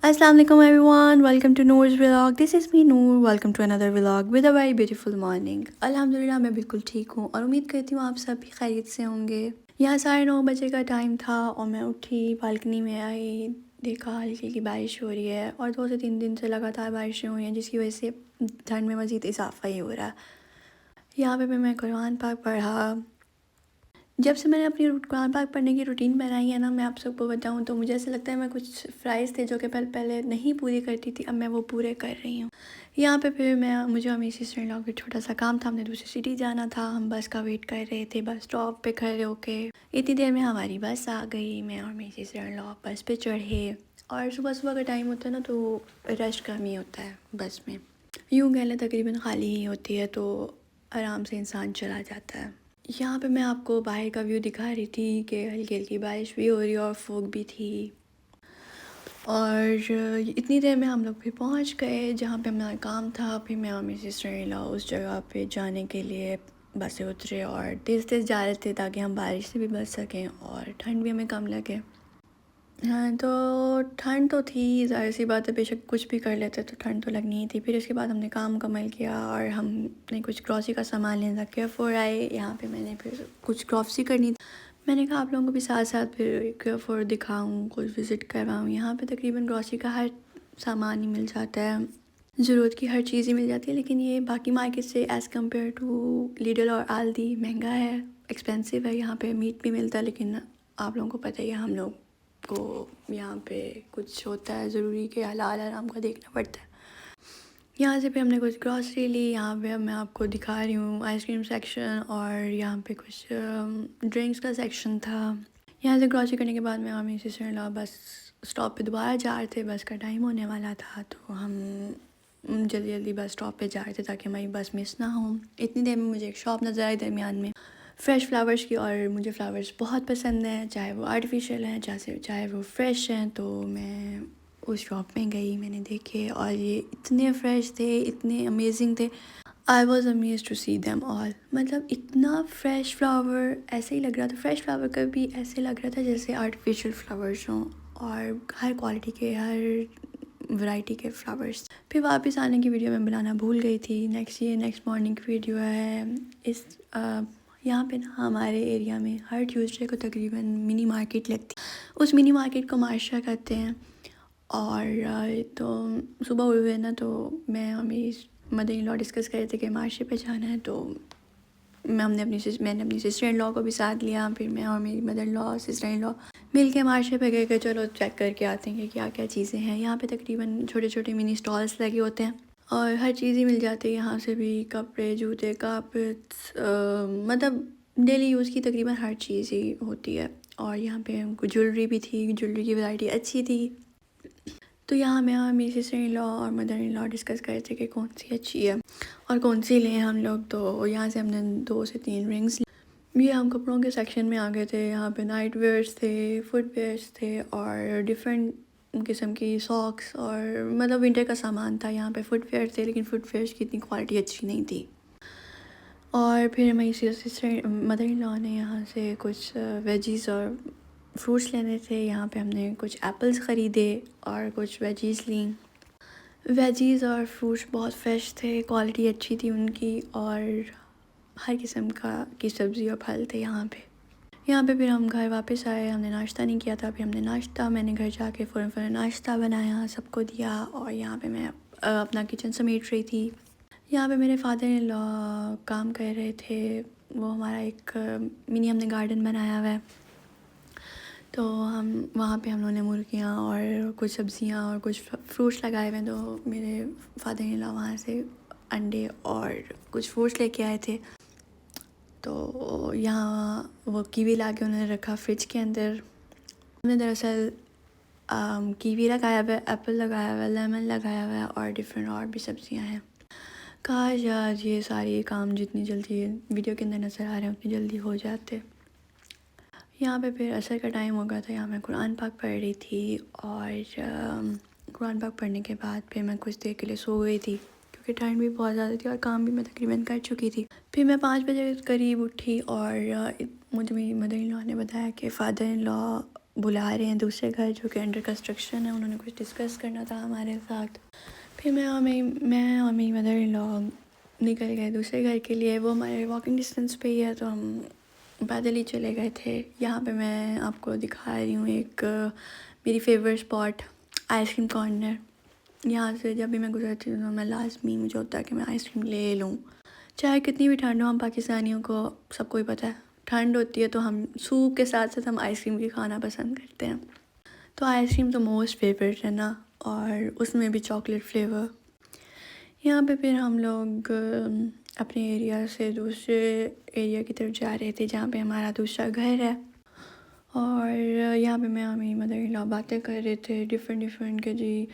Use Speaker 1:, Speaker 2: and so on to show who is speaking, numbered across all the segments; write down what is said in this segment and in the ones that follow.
Speaker 1: Assalamu alaikum everyone. Welcome to Noor's vlog. This is me Noor. Welcome to another vlog with a very beautiful morning. अल्हम्दुलिल्लाह मैं बिल्कुल ठीक हूँ और उम्मीद करती हूँ आप सब भी खैरियत से होंगे। यहाँ 9:30 का टाइम था और मैं उठी, बालकनी में आई, देखा हल्की हल्की बारिश हो रही है और 2 से 3 दिन से लगातार बारिशें हुई हैं जिसकी वजह से ठंड में मज़ीद इजाफा ही हो रहा है। यहाँ पे मैं कुरान पाक पढ़ा। जब से मैंने अपनी कुरान पाक पढ़ने की रूटीन बनाई है ना, मैं आप सबको बताऊं तो मुझे ऐसा लगता है मैं कुछ फ़्राइज़ थे जो कि पहले नहीं पूरी करती थी, अब मैं वो पूरे कर रही हूँ। यहाँ पे फिर मुझे और मेरी सिस्टर इन लॉ का छोटा सा काम था, हमने दूसरी सिटी जाना था, हम बस का वेट कर रहे थे बस स्टॉप पे खड़े होके। इतनी देर में हमारी बस आ गई, मैं और मेरी सिस्टर इन लॉ बस पे चढ़े। और सुबह सुबह का टाइम होता है ना तो रश कम ही होता है बस में, यूँ कह लें तकरीबन खाली ही होती है तो आराम से इंसान चला जाता है। यहाँ पे मैं आपको बाहर का व्यू दिखा रही थी कि हल्की हल्की बारिश भी हो रही और फॉग भी थी। और इतनी देर में हम लोग फिर पहुँच गए जहाँ पे हमारा काम था। फिर मैं और मेरी सिस्टर इन लॉ उस जगह पे जाने के लिए बस से उतरे और तेज़ तेज़ जा रहे थे ताकि हम बारिश से भी बच सकें और ठंड भी हमें कम लगे। हाँ, तो ठंड तो थी, ज़ाहिर सी बात है, बेशक कुछ भी कर लेते तो ठंड तो लगनी ही थी। फिर इसके बाद हमने काम मुकम्मल किया और हमने कुछ ग्रॉसरी का सामान लेना था, केयरफॉर आए। यहाँ पे मैंने फिर कुछ ग्रॉसरी करनी थी। मैंने कहा आप लोगों को भी साथ साथ फिर केयरफॉर दिखाऊँ, कुछ विज़िट करवाऊँ। यहाँ पे तकरीबन ग्रॉसरी का हर सामान ही मिल जाता है, ज़रूरत की हर चीज़ ही मिल जाती है। लेकिन ये बाकी मार्केट से एज़ कम्पेयर टू लिडल और आल्दी महंगा है, एक्सपेंसिव है। यहाँ पे मीट भी मिलता है लेकिन आप लोगों को पता ही है हम लोग को यहाँ पे कुछ होता है ज़रूरी कि हलाल हराम का देखना पड़ता है। यहाँ से फिर हमने कुछ ग्रॉसरी ली। यहाँ पे अब मैं आपको दिखा रही हूँ आइसक्रीम सेक्शन और यहाँ पे कुछ ड्रिंक्स का सेक्शन था। यहाँ से ग्रॉसरी करने के बाद मैं और मेरी sister in law bus stop पे दोबारा जा रहे थे, बस का टाइम होने वाला था तो हम जल्दी जल्दी बस स्टॉप पे जा रहे थे ताकि हमारी बस मिस ना हो। इतनी देर में मुझे एक शॉप नज़र आई दरमियान में फ़्रेश फ्लावर्स की, और मुझे फ़्लावर्स बहुत पसंद हैं, चाहे वो आर्टिफिशियल हैं चाहे वो फ़्रेश हैं। तो मैं उस शॉप में गई, मैंने देखे और ये इतने फ़्रेश थे, इतने अमेजिंग थे। I was amazed to see them all. मतलब इतना फ़्रेश फ्लावर ऐसे ही लग रहा था, फ़्रेश फ्लावर का भी ऐसे लग रहा था जैसे आर्टिफिशियल फ्लावर्स हों, और हर क्वालिटी के, हर वैरायटी के फ्लावर्स। फिर वापस आने की वीडियो मैं बनाना भूल गई थी। नेक्स्ट मॉर्निंग की वीडियो है। इस यहाँ पे ना हमारे एरिया में हर ट्यूसडे को तकरीबन मिनी मार्केट लगती है, उस मिनी मार्केट को मार्शा कहते हैं। और तो सुबह हुए ना तो मैं और मेरी मदर इन लॉ डिस्कस कर रहे थे कि मार्शे पे जाना है, तो मैंने अपनी सिस्टर इन लॉ को भी साथ लिया। फिर मैं और मेरी mother in law, sister in law मिल के मार्शे पे गए कि चलो चेक करके आते हैं कि क्या क्या चीज़ें हैं। यहाँ पे तकरीबन छोटे छोटे मिनी स्टॉल्स लगे होते हैं और हर चीज़ ही मिल जाती है यहाँ से भी, कपड़े, जूते, कारपेट्स, मतलब डेली यूज़ की तकरीबन हर चीज़ ही होती है। और यहाँ पे हमको ज्वेलरी भी थी, ज्वेलरी की वैरायटी अच्छी थी। तो यहाँ मैं और मेरी सिस्टर इन लॉ और मदर इन लॉ डिस्कस कर रहे थे कि कौन सी अच्छी है और कौन सी लें हम लोग। तो यहाँ से हमने 2 से 3 रिंग्स ली। ये हम कपड़ों के सेक्शन में आ गए थे। यहाँ पे नाइट वेयर्स थे, फुटवेयर्स थे और डिफरेंट किस्म की सॉक्स और मतलब विंटर का सामान था। यहाँ पे फुटवेयर थे लेकिन फुटवेयर्स की इतनी क्वालिटी अच्छी नहीं थी। और फिर मेरी सिस्टर मदर इन लॉ ने यहाँ से कुछ वेजीज़ और फ्रूट्स लेने थे। यहाँ पे हमने कुछ एप्पल्स ख़रीदे और कुछ वेजीज़ ली। वेजीज़ और फ्रूट्स बहुत फ़्रेश थे, क्वालिटी अच्छी थी उनकी, और हर किस्म की सब्ज़ी और फल थे यहाँ पे। यहाँ पे फिर हम घर वापस आए, हमने नाश्ता नहीं किया था। फिर हमने मैंने घर जाके फ़ौरन नाश्ता बनाया, सबको दिया। और यहाँ पे मैं अपना किचन समेट रही थी। यहाँ पे मेरे फादर इन लॉ काम कर रहे थे। वो हमारा एक मिनी हमने गार्डन बनाया हुआ है, तो हम वहाँ पे हम लोगों ने मुर्गियाँ और कुछ सब्ज़ियाँ और कुछ फ्रूट्स लगाए हुए हैं। तो मेरे फादर इन लॉ वहाँ से अंडे और कुछ फ्रूट्स लेके आए थे। तो यहाँ वो कीवी ला के उन्होंने रखा फ्रिज के अंदर। हमने दरअसल कीवी लगाया हुआ है, एप्पल लगाया हुआ है, लेमन लगाया हुआ है और डिफरेंट और भी सब्ज़ियाँ हैं। काश आज ये सारे काम जितनी जल्दी वीडियो के अंदर नज़र आ रहे हैं उतनी जल्दी हो जाते। यहाँ पे फिर असर का टाइम हो गया था। यहाँ मैं कुरान पाक पढ़ रही थी और कुरान पाक पढ़ने के बाद फिर मैं कुछ देर के लिए सो गई थी क्योंकि ठंड भी बहुत ज़्यादा थी और काम भी मैं तकरीबन कर चुकी थी। फिर मैं 5 बजे करीब उठी और मुझे मेरी मदर इन लॉ ने बताया कि फ़ादर इन लॉ बुला रहे हैं दूसरे घर जो कि अंडर कंस्ट्रक्शन है, उन्होंने कुछ डिस्कस करना था हमारे साथ। फिर मैं और मेरी मदर इन लॉ निकल गए दूसरे घर के लिए। वो हमारे वॉकिंग डिस्टेंस पे ही है, तो हम पैदल ही चले गए थे। यहाँ पे मैं आपको दिखा रही हूँ एक मेरी फेवरेट स्पॉट, आइसक्रीम कॉर्नर। यहाँ से जब भी मैं गुजरती हूँ तो मैं लाजमी मुझे होता है कि मैं आइसक्रीम ले लूँ, चाहे कितनी भी ठंड हो। हम पाकिस्तानियों को सबको ही पता है, ठंड होती है तो हम सूप के साथ साथ हम आइसक्रीम भी खाना पसंद करते हैं। तो आइसक्रीम तो मोस्ट फेवरेट है ना, और उसमें भी चॉकलेट फ्लेवर। यहाँ पे फिर हम लोग अपने एरिया से दूसरे एरिया की तरफ जा रहे थे जहाँ पे हमारा दूसरा घर है। और यहाँ पे मैं और मेरी मदर इन लॉ बातें कर रहे थे डिफरेंट के जी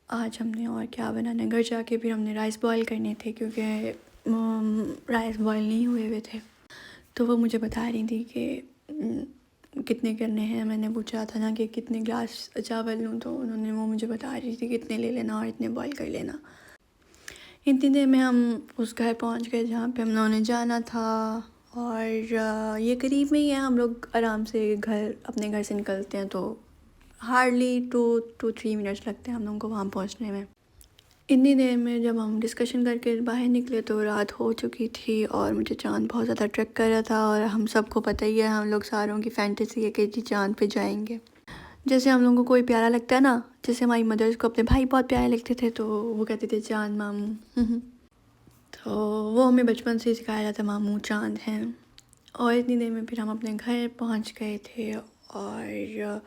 Speaker 1: आज हमने और क्या बनाना है। घर जाके फिर हमने राइस बॉईल करने थे क्योंकि राइस बॉईल नहीं हुए हुए थे। तो वो मुझे बता रही थी कि कितने करने हैं। मैंने पूछा था ना कि कितने ग्लास चावल लूँ, तो उन्होंने वो मुझे बता रही थी कितने ले लेना और इतने बॉईल कर लेना। इतनी देर में हम उस घर पहुंच गए जहाँ पे हम लोगों ने जाना था। और ये करीब में ही है, हम लोग आराम से अपने घर से निकलते हैं तो हार्डली 2-3 मिनट्स लगते हैं हम लोगों को वहाँ पहुँचने में। इतनी देर में जब हम डिस्कशन करके बाहर निकले तो रात हो चुकी थी और मुझे चाँद बहुत ज़्यादा अट्रैक्ट कर रहा था। और हम सबको पता ही है, हम लोग सारों की फैंटेसी है कि जी चाँद पे जाएंगे। जैसे हम लोगों को कोई प्यारा लगता है ना, जैसे हमारी मदर्स को अपने भाई बहुत प्यारे लगते थे तो वो कहते थे चाँद मामू। तो वो हमें बचपन से ही सिखाया जाता मामू चाँद हैं। और इतनी देर में फिर हम अपने घर पहुंच गए थे। और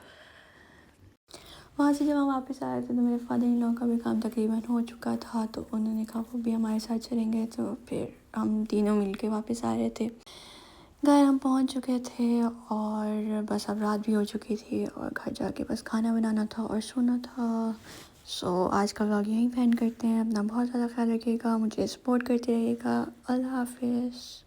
Speaker 1: वहाँ से जब हम वापस आए थे तो मेरे फादर इन लॉ का भी काम तकरीबन हो चुका था, तो उन्होंने कहा वो भी हमारे साथ चलेंगे। तो फिर हम तीनों मिल के वापस आ रहे थे। घर हम पहुंच चुके थे और बस अब रात भी हो चुकी थी और घर जाके बस खाना बनाना था और सोना था। सो आज का व्लॉग यहीं पे एंड करते हैं। अपना बहुत ज़्यादा ख्याल रखिएगा, मुझे सपोर्ट करते रहिएगा। अल्लाह हाफिज़।